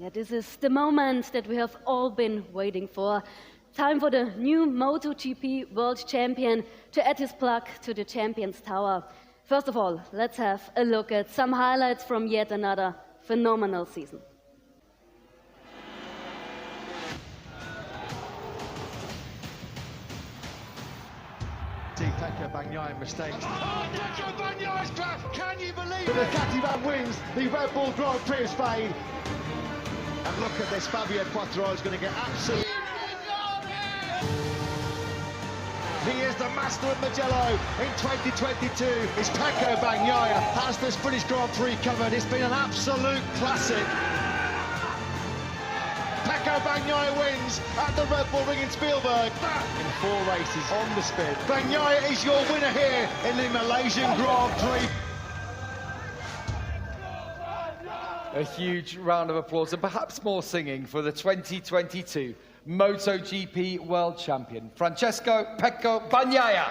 Yeah, this is the moment that we have all been waiting for. Time for the new MotoGP World Champion to add his plaque to the Champions Tower. First of all, let's have a look at some highlights from yet another phenomenal season. Pecco Bagnaia mistakes. Oh, Pecco Bagnaia's class! Can you believe it? The Ducati wins the Red Bull Grand Prix of Spain. And look at this, Fabio Quartararo is going to get absolutely... He is the master of Mugello in 2022. It's Pecco Bagnaia has this British Grand Prix covered. It's been an absolute classic. Pecco Bagnaia wins at the Red Bull Ring in Spielberg. In 4 races on the spin. Bagnaia is your winner here in the Malaysian Grand Prix. A huge round of applause and perhaps more singing for the 2022 MotoGP World Champion, Francesco Pecco Bagnaia.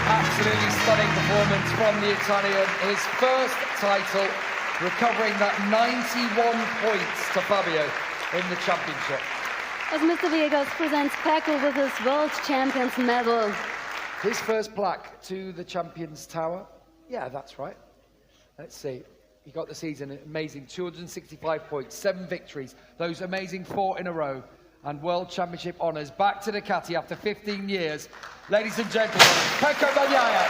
Absolutely stunning performance from the Italian. His first title, recovering that 91 points to Fabio in the championship. As Mr. Viegas presents Pecco with his World Champions medal. His first plaque to the Champions Tower. Yeah, that's right. Let's see. He got the season amazing 265 points, 7 victories, those amazing 4 in a row, and World Championship honours. Back to Ducati after 15 years. Ladies and gentlemen, Pecco Bagnaia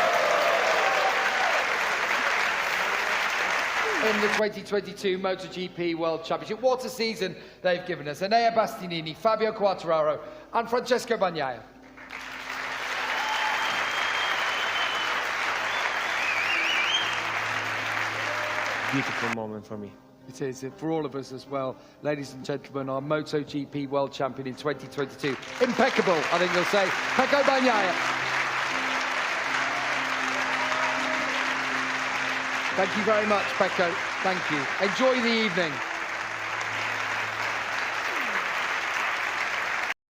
in the 2022 MotoGP World Championship. What a season they've given us. Enea Bastianini, Fabio Quartararo, and Francesco Bagnaia. Beautiful moment for me. It is, for all of us as well. Ladies and gentlemen, our MotoGP World Champion in 2022. Impeccable, I think you'll say. Pecco Bagnaia. Thank you very much, Pecco. Thank you. Enjoy the evening.